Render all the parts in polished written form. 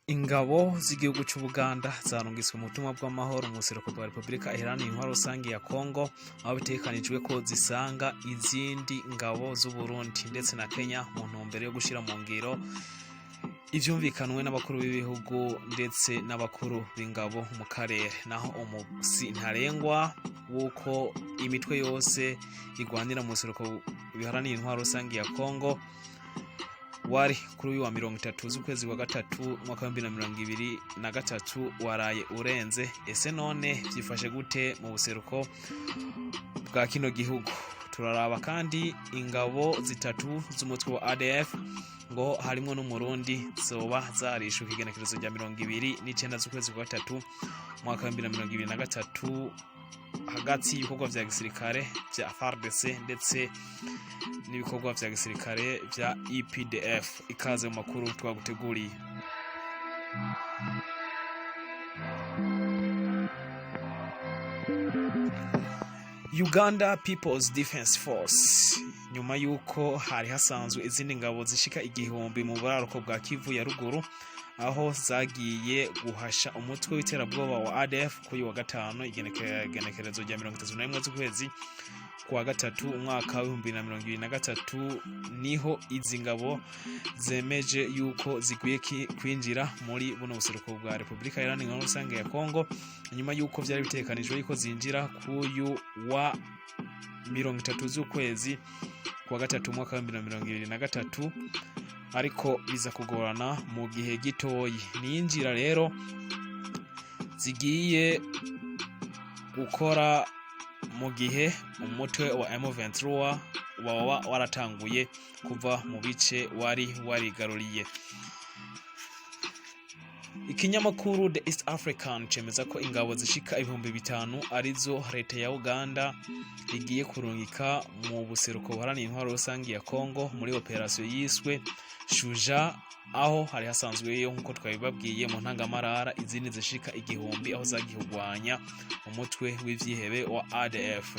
Ingabo z'igihugu cy'u Uganda zarungitswe mu butumwa bw'amahoro mu buseruko bwa Repubulika Iharanira Intwaro Rusange ya Congo, aho bitekanijwe ko zisanga izindi ngabo z'u Burundi ndetse na Kenya mu ntumbero yo gushyira mu ngiro ivyumvikanwe n'abakuru b'ibihugu ndetse n'abakuru b'ingabo mu karere. Naho umusi ntarengwa wuko imitwe yose igwanira mu buseruko biharanira intwaro rusange ya Congo wari kuri uyu wa 30 z'ukwezi wa gatatu mwaka wa 2023 waraye urenze. Ese none byifashe gute mu buseruko bwa kino gihugu? Turaraba kandi ingabo zitatu z'umutwe wa ADF ngo harimo n'umurundi zoba zarishe igenekerezo rya 29 z'ukwezi wa gatatu mwaka wa 2023 hagati y'ibikorwa vya gisirikare vya FARDC ndetse n'ibikorwa vya gisirikare vya EPDF. Ikaze mu makuru twaguteguriye. Uganda People's Defense Force nyuma yuko hari hasanzwe izindi ngabo zishika igihumbi mu buraruko bwa Kivu ya ruguru, aho zagiye guhasha umutwe w'iterabwoba wa ADF kuri wa gatanu igenekerezo rya 31 z'ukwezi kwa gatatu umwaka wa 2023, niho izi ngabo zemeje yuko zikwiye kwinjira muri buno buseruko bwa Repubulika Iharanira Intwaro Rusange ya Congo, nyuma yuko byari bitekanijwe yuko zinjira kuyu wa 30 z'ukwezi kwa gatatu umwaka wa 2023, ariko biza kugorana mu gihe gitoyi. Ninjira rero zigiye gukora mu gihe umutwe wa M23 waratanguye kuva mu bice warigaruriye. Ikinyamakuru The East African cemeza ko ingabo zishika 5,000 arizo leta ya Uganda igiye kurungika mu buseruko buharanira intwaro rusange ya Congo muri operation yiswe Shuja, aho hari hasanzweyo nkuko twabibabwiye mu ntangamarara izindi zishika igihumbi aho zagihugwanya umutwe w'ivyihebe wa ADF.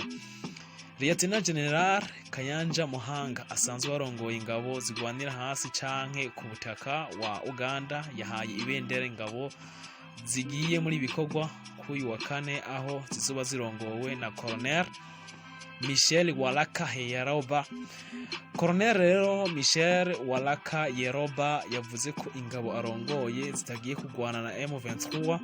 Lieutenant General Kayanja Muhanga asanzwe warongoye ingabo zigwanira hasi canke ku butaka wa Uganda yahaye ibendera ingabo zigiye muri bikorwa kuyu wa kane, aho zizoba zirongowe na Colonel Michel Walaka Yeroba. Colonel rero Michel Walaka Yeroba yavuze ko ingabo arongoye zitagiye kugwana na M23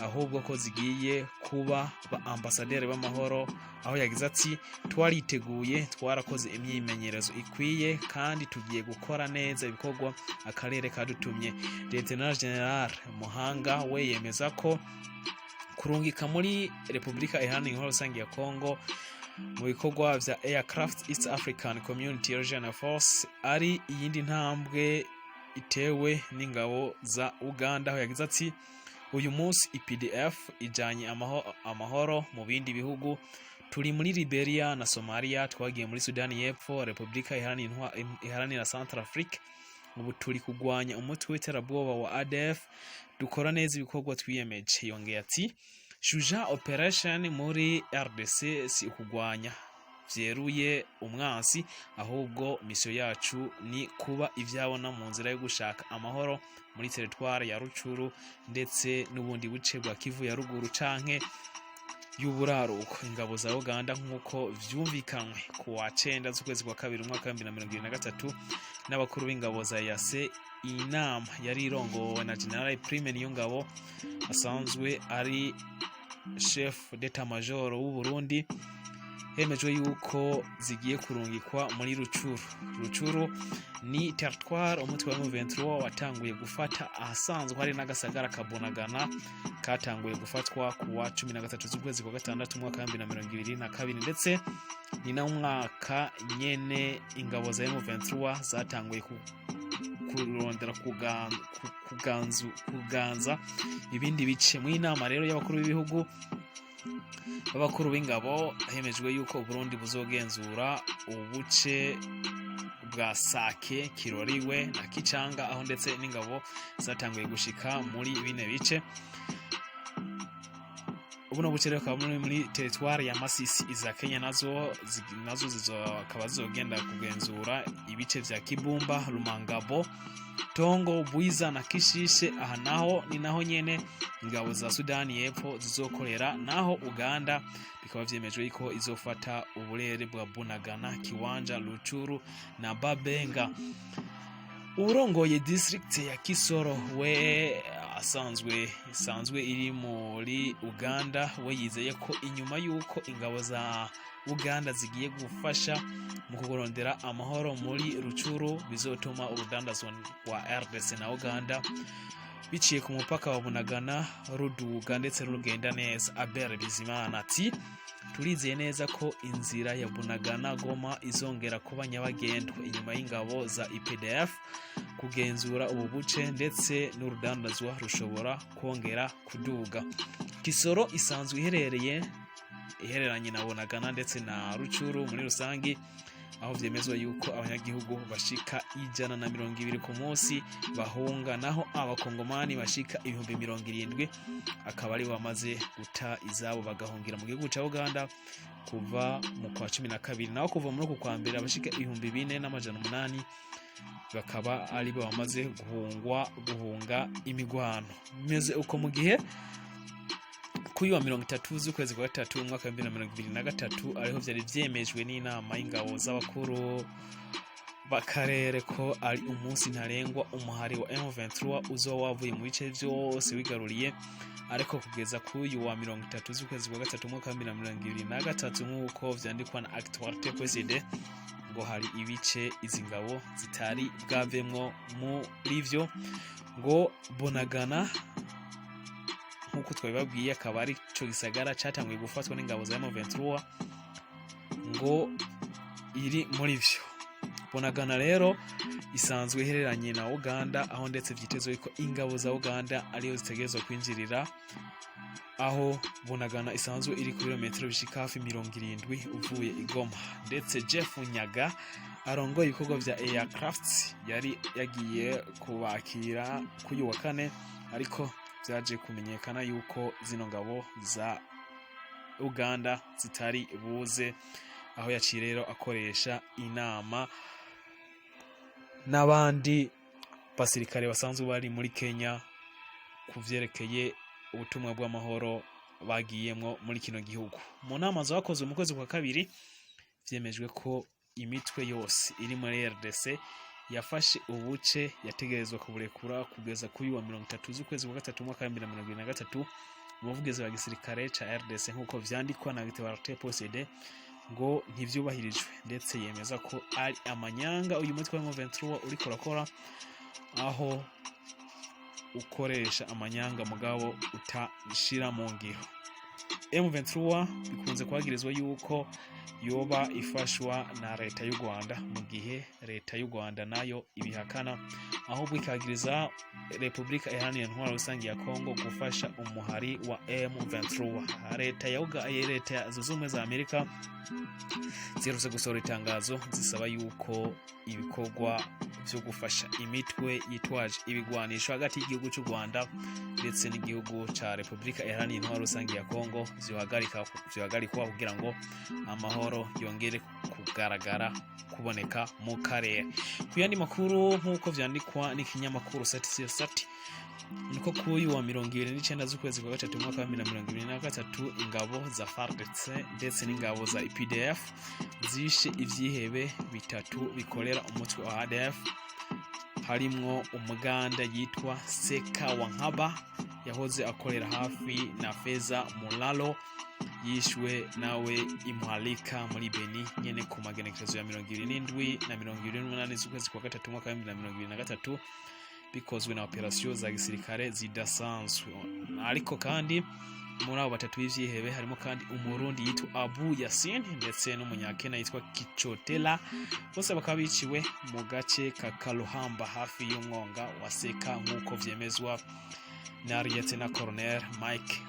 ahubwo ko zigiye kuba ba ambassadeur b'amahoro, aho yagize ati twariteguye, twarakoze imyimenyerezo ikwiye kandi tugiye gukora neza ibikorwa akarere kadutumye. Lieutenant General Muhanga we yemeza ko kurungika muri Repubulika Iharanira Intwaro Rusange ya Congo mu bikorwa vya Aircraft East African Community Regional Force ari iyindi ntambwe itewe n'ingabo za Uganda, aho yagize ati uyu munsi EPDF ijanye amahoro mu bindi bihugu. Turi muri Liberia na Somalia, twagiye muri Sudani y'Epfo, Repubulika Iharanira Central Africa, ubu turi kugwanya umutwe w'iterabwoba wa ADF, dukora neza ibikorwa twiyemeje. Yongeye ati Shuja operation muri RDC si ukugwanya vyeruye umwansi, ahubwo mission yacu ni kuba ivyabona mu nzira yo gushaka amahoro muri territoire ya Rucuru ndetse n'ubundi buce bwa Kivu ya ruguru canke y'uburaruko. Ingabo za Uganda nkuko vyumvikanwe ku wa 9 z'ukwezi kwa kabiri umwaka wa 2023 n'abakuru b'ingabo za yase, inama yari irongowe na General Prime niyo ngabo asanzwe ari chef d'état major w'u Burundi, hemejwe yuko zigiye kurungikwa muri Rucuru. Rucuru ni territoire umutwe wa M23 watanguye gufata, ahasanzwe hari n'agasagara kabonagana katanguye gufatwa ku wa 13 z'ukwezi kwa gatandatu umwaka wa 2022, ndetse ni na umwaka nyene ingabo za M23 zatanguye kurondera kuganza ibindi bice. Mu inama rero y'abakuru b'ibihugu b'abakuru b'ingabo hemejwe yuko Burundi buzogenzura ubuce bwa Sake, Kiroriwe na Kicanga, aho ndetse n'ingabo zatanguye gushika muri bine bice. ubuno buce rero akaba muri teritwari ya Masisi. Iza Kenya nazo zikaba zizogenda kugenzura ibice vya Kibumba, Rumangabo, Tongo, Bwiza na Kishishe. Aha naho ni naho nyene ingabo za Sudani y'Epfo zizokorera, naho Uganda bikaba vyemejwe ko izofata uburere bwa Bunagana, Kiwanja, Ruchuru na Babenga. Urongoye district ya Kisoro we isanzwe iri muri Uganda, we yizeye ko inyuma yuko ingabo za Uganda zigiye gufasha mu kugorondera amahoro muri Ruchuru bizotuma urudandazwa rwa RDC na Uganda biciye ku mupaka wa Bunagana ruduga ndetse rugenda neza. Abel Bizimana ati turizeye neza ko inzira ya Bunagana Goma izongera kuba nyabagendwa inyuma y'ingabo za IPDF kugenzura ubu buce, ndetse n'urudandazwa rushobora kongera kuduga. Kisoro isanzwe ihereranye na Bunagana ndetse na Ruchuru muri rusangi, aho vyemezwa yuko abanyagihugu bashika 120 ku munsi bahunga, naho abakongomani bashika 70,000 akaba ari bamaze guta izabo bagahungira mu gihugu ca Uganda kuva mu kwa 12, naho kuva muri uku kwa mbere abashika 4,800 bakaba ari bamaze guhunga imigwano. Meze uko mu gihe kuri wa 30 z'ukwezi kwa 3 umwaka wa 2023 ariho vyari vyemejwe n'inama y'ingabo z'abakuru bakarere ko ari umunsi ntarengwa umuhari wa M23 uzo wavuye mu bice vyose wigaruriye, ariko kugeza kuri wa 30 z'ukwezi kwa 3 umwaka wa 2023 nk'uko vyandikwa na actualité.cd ngo hari ibice izi ngabo zitari bwavemwo muri vyo, ngo Bunagana nkuko twabibabwiye akaba ari cyo gisagara cyatanguye gufatwa n'ingabo za M23 ngo iri muri vyo. Bunagana rero isanzwe ihereranye na Uganda, aho ndetse vyitezwe ko ingabo za Uganda ariyo zitegerezwa kwinjirira, aho Bunagana isanzwe iri ku kilometero bishika hafi 70 uvuye Igoma. Ndetse Jeff Nyaga arongoye ibikorwa vya aircraft yari yagiye kubakira kuri wa 4, ariko vyaje kumenyekana yuko zino ngabo za Uganda zitari buze, aho yaciye rero akoresha inama n'abandi basirikare basanzwe bari muri Kenya kuvyerekeye ubutumwa bw'amahoro bagiyemwo muri kino gihugu. Mu nama zakozwe mu kwezi kwa 2 vyemejwe ko imitwe yose iri muri RDC yafashe ubuce yategerezwa kuburekura kugeza kuri wa 30 z'ukwezi kwa 3 umwaka wa 2023. Umuvugizi wa gisirikare ca RDC nkuko vyandikwa na actualité.cd ngo ntivyubahirijwe, ndetse yemeza ko ari amanyanga uyu mutwe wa M23 uri kurakora, aho ukoresha amanyanga mugabo utashira mu ngiro. M23 bikunze kwagirizwa yuko yoba ifashwa na leta y'u Rwanda, mu gihe leta y'u Rwanda nayo ibihakana, ahubwo ikagiriza Republika Iharanira Intwaro Rusange ya Congo gufasha umuhari wa M23. Leta z'Ubumwe za Amerika ziherutse gusohora itangazo zisaba yuko ibikorwa byo gufasha imitwe yitwaje ibigwanisho hagati y'igihugu cy'u Rwanda ndetse n'igihugu ca Republika Iharanira Intwaro Rusange ya Congo vyohagarikwa kugira ngo amahoro yongere kugaragara kuboneka mu karere. Kuyandi makuru nkuko vyandikwa n'ikinyamakuru Sati niko kuri wa 29 z'ukwezi kwa 3 umwaka wa 2023 ingabo za FARDC ndetse n'ingabo za IPDF zishe ivyihebe bitatu bikorera umutwe wa ADF, harimwo umuganda yitwa Seka Wankaba yahoze akorera hafi na Feza Mulalo, yishwe nawe imuhalika muri Beni nyene ku magenekerezo ya 27 na 28 z'ukwezi kwa 3 umwaka wa 2023 bikozwe na operasiyo za gisirikare zidasanzwe. Ariko kandi muri abo batatu b'ivyihebe harimo kandi umurundi yitwa Abu Yasin ndetse n'umunyakenya yitwa Kichotela, bose bakaba biciwe mu gace ka Kaluhamba hafi y'umwonga wa Seka nk'uko vyemezwa na Lieutenant Colonel Mike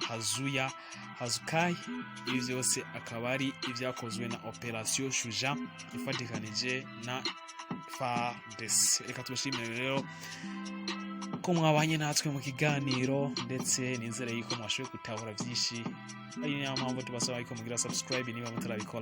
Hazukai. Ibi vyose akaba ari ivyakozwe na operasiyo Shuja ifatikanije na FARDC. Reka tubashimire rero ko mwabanye natwe mu kiganiro ndetse nizere yuko mwashoboye gutahura byinshi. Ari niyo mpamvu tubasaba yuko mugira subscribe niba mutarabikora.